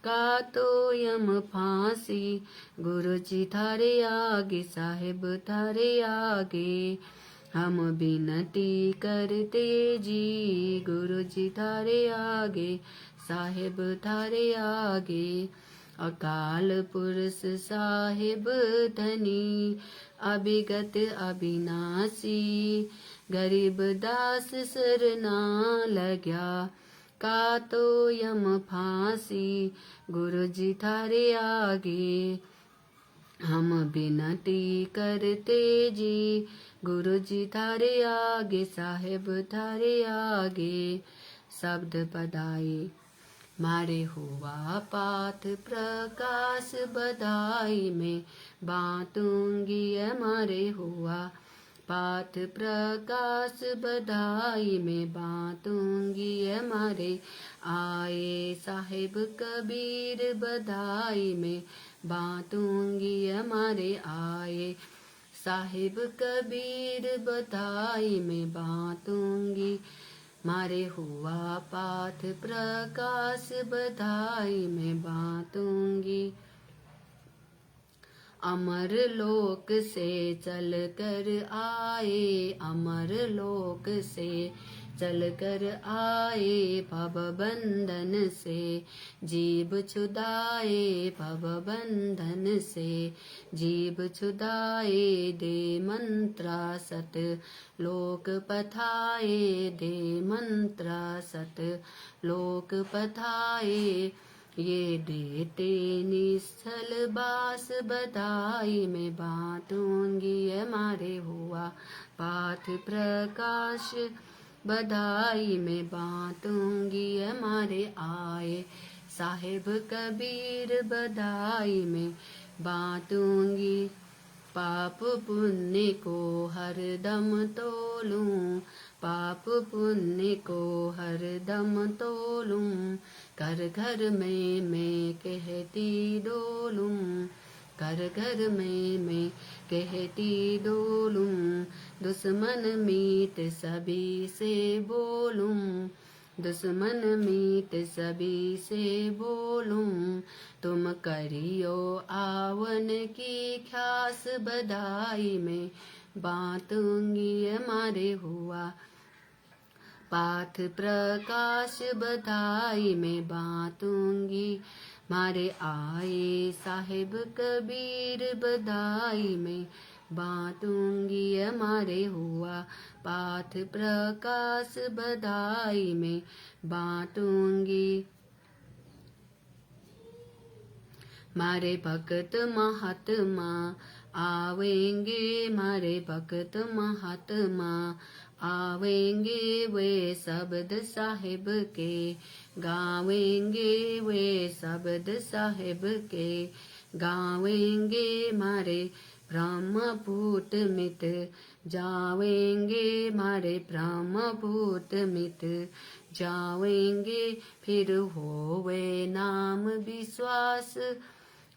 का तो यम फांसी, गुरु जी थारे आगे साहिब थारे आगे हम विनती करते जी, गुरु जी थारे आगे साहेब थारे आगे। अकाल पुरुष साहेब धनी, अभिगत अविनाशी। गरीब दास सरना लग्या, का तो यम फांसी। गुरु जी थारे आगे हम विनती करते जी। गुरु जी थारे आगे, साहेब थारे आगे। शब्द बधाई मारे हुआ पाथ प्रकाश बधाई में बांटूंगी। मारे हुआ पाथ प्रकाश बधाई में बांटूंगी। मारे आए साहेब कबीर बधाई में बांटूंगी। मारे आए साहेब कबीर बधाई में बांटूंगी। मारे हुआ पाथ प्रकाश बधाई में बांटूंगी। अमर लोक से चल कर आए, अमर लोक से चल कर आए। भव बंधन से जीव छुदाए, भव बंधन से जीव छुदाए। दे मंत्रा सत लोक पथाए, दे मंत्रा सत लोक पथाए। ये देते निश्चल बास बधाई में बांटूंगी। मारे हुआ पाथ प्रकाश बधाई में बांटूंगी। मारे आए साहेब कबीर बधाई में बांटूंगी। पाप पुण्य को हरदम तोलूं, पाप पुण्य को हरदम तोलूं। घर घर में मैं कहती डोलूं, घर घर में मैं कहती डोलूं। दुश्मन मीत सभी से बोलूं, दुश्मन मीत सभी से बोलूं। तुम करियो आवन की ख्यास बधाई में बांटूंगी। मारे हुआ पाथ प्रकाश बधाई में बांटूंगी। मारे आए साहेब कबीर बधाई में बांटूंगी। मारे हुआ पाथ प्रकाश बधाई में बांटूंगी। मारे भक्त महात्मा आवेंगे, मारे भक्त महात्मा आवेंगे। वे शब्द साहिब के गावेंगे, वे शब्द साहिब के गावेंगे। मारे ब्रह्म भूत मित जावेंगे, मारे ब्रह्म भूत मित जावेंगे। फिर होवे नाम विश्वास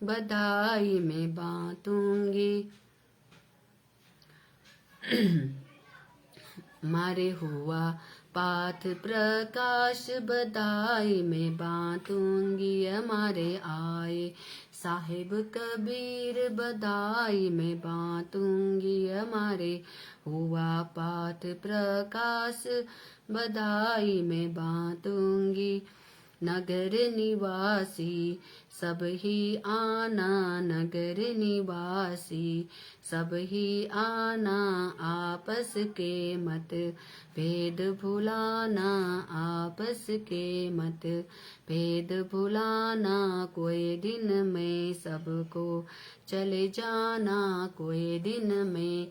बधाई में बांटूंगी। मारे हुआ पाथ प्रकाश बधाई में बांटूंगी। मारे आए साहिब कबीर बधाई में बांटूंगी। मारे हुआ पाथ प्रकाश बधाई में बांटूंगी। नगर निवासी सब ही आना, नगर निवासी सब ही आना। आपस के मत भेद भुलाना, आपस के मत भेद भुलाना। कोई दिन में सबको चले जाना, कोई दिन में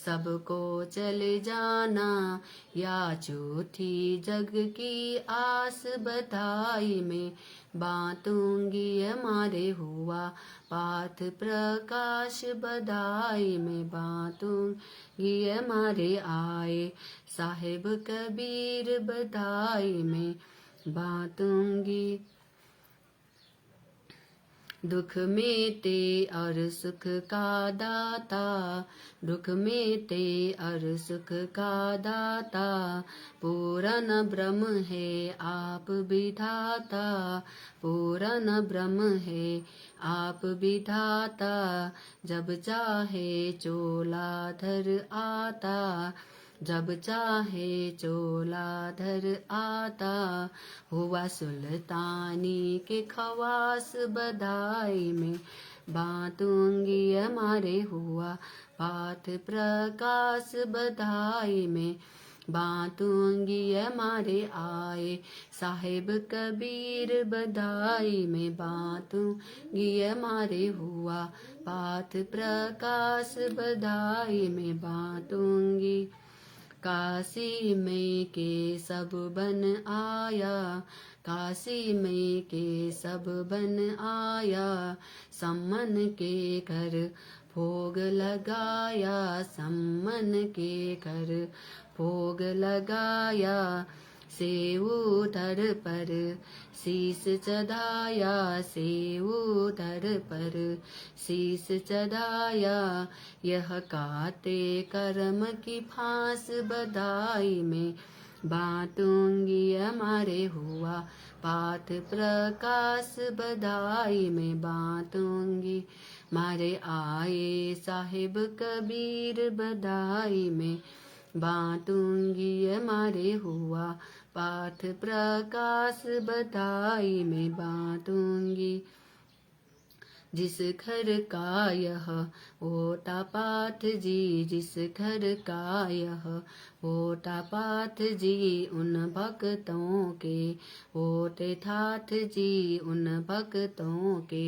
सबको चले जाना। या चौथी जग की आस बधाई में बांटूंगी। मारे हुआ पाथ प्रकाश बधाई में बांटूंगी। मारे आए साहिब कबीर बधाई में बांटूंगी। दुख में ते और सुख का दाता, दुख में ते और सुख का दाता। पूर्ण ब्रह्म है आप विधाता, पूर्ण ब्रह्म है आप विधाता। जब चाहे चोला धर आता, जब चाहे चोला धर आता, हुआ सुल्तानी के खवास बधाई में बांटूंगी हमारे हुआ पाठ प्रकाश बधाई में बांटूंगी हमारे आए साहेब कबीर बधाई में बांटूंगी हमारे हुआ पाठ प्रकाश बधाई में बांटूंगी। काशी में के सब बन आया, काशी में के सब बन आया, सम्मन के घर भोग लगाया, सम्मन के घर भोग लगाया। सेऊ धर पर शीस चढ़ाया, सेऊ धर पर शीस चढ़ाया। यह काटे कर्म की फांस बधाई में बांटूंगी हमारे हुआ पाठ प्रकाश बधाई में बांटूंगी। मारे आए साहिब कबीर बधाई में बांटूंगी हमारे हुआ पाठ प्रकाश बधाई में बांटूंगी। जिस घर का यह होता पाठ जी, जिस घर का यह होता पाठ जी, उन भक्तों के होते ठाठ जी, उन भक्तों के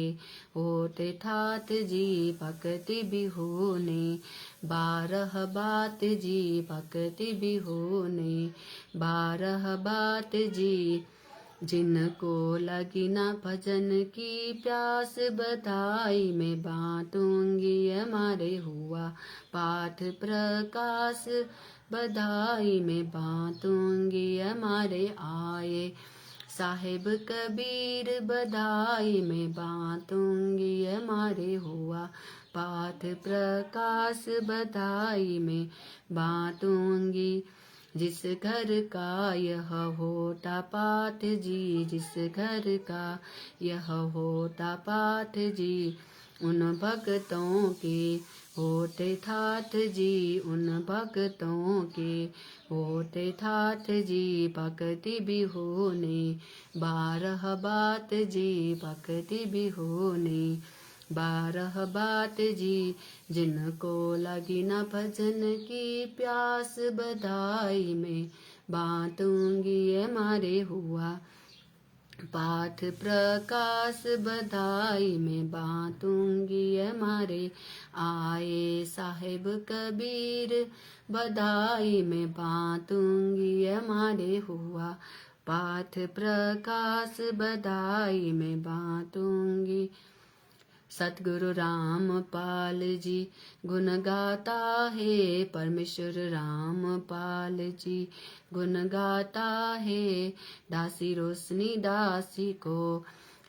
होते ठाठ जी। भक्ति भी होने 12 बात जी, भक्ति भी होने 12 बात जी। जिनको लगी ना भजन की प्यास बधाई में बांटूंगी हमारे हुआ पाठ प्रकाश बधाई में बांटूंगी हमारे आए साहेब कबीर बधाई में बांटूंगी हमारे हुआ पाठ प्रकाश बधाई में बांटूंगी। जिस घर का यह होता पाठ जी, जिस घर का यह होता पाठ जी, उन भक्तों के होते ठाठ जी, उन भक्तों के होते ठाठ जी। भक्ति भी होने 12 बात जी, भक्ति भी होने 12 बात जी। जिनको लगी न भजन की प्यास बधाई में बांटूंगी हमारे हुआ पाठ प्रकाश बधाई में बांटूंगी हमारे आए साहेब कबीर बधाई में बांटूंगी हमारे हुआ पाठ प्रकाश बधाई में बांटूंगी। सतगुरु रामपाल जी गुण गाता है, परमेश्वर रामपाल जी गुण गाता है। दासी रोशनी दासी को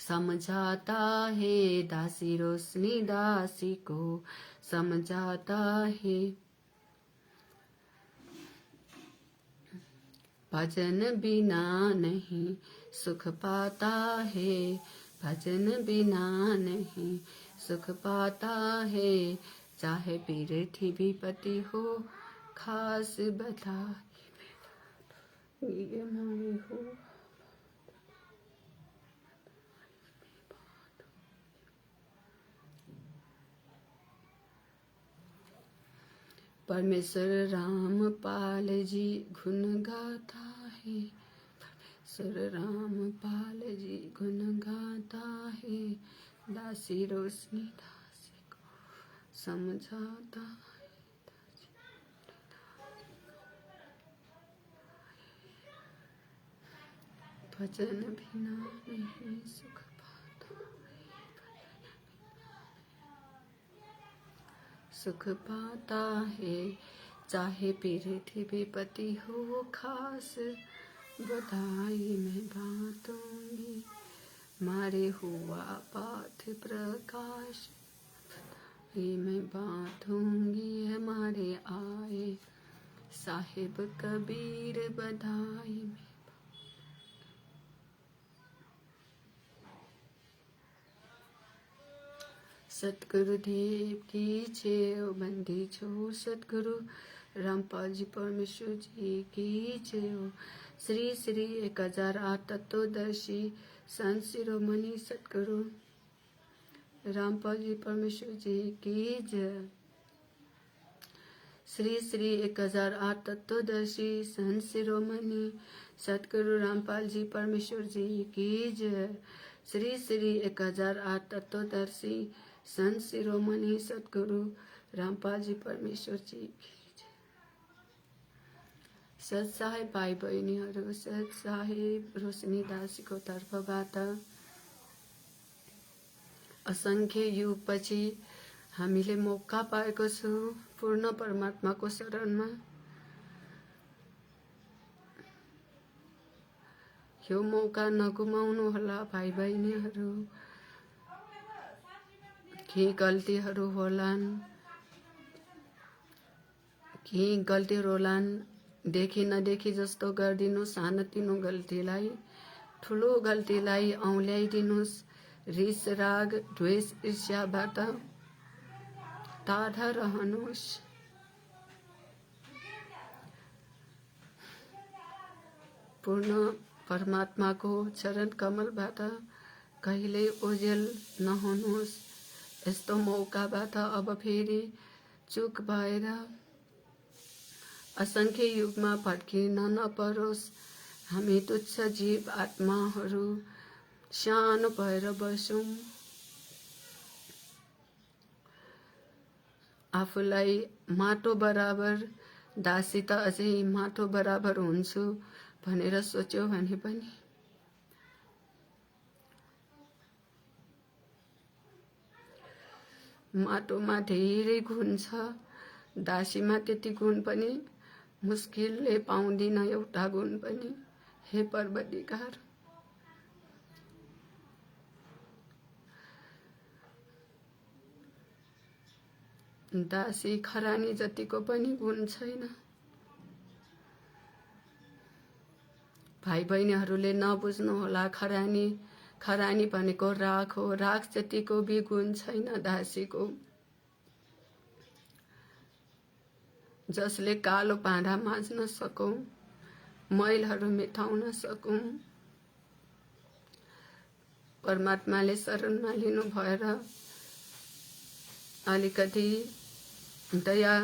समझाता है, दासी रोशनी दासी को समझाता है। भजन बिना नहीं सुख पाता है, भजन बिना नहीं सुख पाता है। चाहे पृथ्वी पति हो खास बधाई हमारे हो। परमेश्वर रामपाल जी गुण गाता है, परमेश्वर रामपाल जी गुण गाता है। दासी रोशनी दासी को समझाता है, भजन बिना नहीं सुख पाता है, सुख पाता है। चाहे पृथ्वी पति हो खास बधाई में बांटूंगी मारे हुआ पाठ प्रकाश बधाई में बांटूंगी हमारे आए साहिब कबीर बधाई में। सतगुरु देव की जय। बंदी छोड़ सतगुरु रामपाल जी परमेश्वर जी की जय हो। श्री श्री 1008 तत्वदर्शी संत शिरोमणि सद्गुरु रामपाल जी परमेश्वर जी की जय। श्री श्री 1008 तत्वदर्शी संत शिरोमणि सद्गुरु रामपाल जी परमेश्वर जी की जय। श्री श्री 1008 तत्वदर्शी संत शिरोमणि सद्गुरु रामपाल जी परमेश्वर जी की जय। सत्साहेब भाइ बहिनीहरू, सत्साहेब रोशनी दासीको तर्फबाट असंख्य युगपछि हामीले मौका पाएको छु पूर्ण परमात्माको शरणमा। यो मौका नगुमाउनु होला भाइ बहिनीहरू। केही गल्तीहरू होलान्, केही गल्तीहरू होलान्, देखि नदेखि जस्तो गरिदिनु। सानोतिनो गल्तीलाई ठुलो गल्तीलाई औँल्याइदिनुस्। रिस राग द्वेष ईर्ष्याबाट टाढा रहनुहोस्। पूर्ण परमात्माको चरण कमलबाट कहिल्यै ओझेल नहुनुहोस्। यस्तो मौकाबाट अब फेरि चुक भएर असंख्य युगमा फर्किन नपरोस्। हामी तुच्छ जीव आत्माहरू सानो भएर बसौँ। आफूलाई माटो बराबर, दासी त अझै माटो बराबर हुन्छु भनेर सोच्यो भने पनि माटोमा धेरै गुण छ। दासीमा त्यति गुण पनि मुस्किलले पाउँदिन, एउटा गुण पनि। हे परवदिगार, दासी खरानी जतिको पनि गुण छैन। भाइ बहिनीहरूले नबुझ्नु होला, खरानी भनेको राख हो। राख जतिको भी गुण छैन दासीको। जसले कालो भाँडा माझ्न सकौं, मैलहरू मेटाउन सकौं। परमात्माले शरणमा लिनु भएर अलिकति दया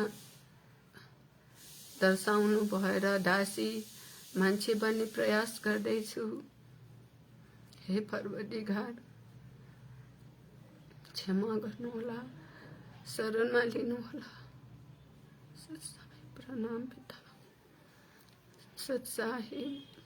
दर्शाउनु भएर दासी मान्छे बन्ने प्रयास गर्दैछु। हे परवदिगार, क्षमा गर्नुहोला, शरणमा लिनुहोला। सत्साहेब प्रणाम पिता, सत्साहेब।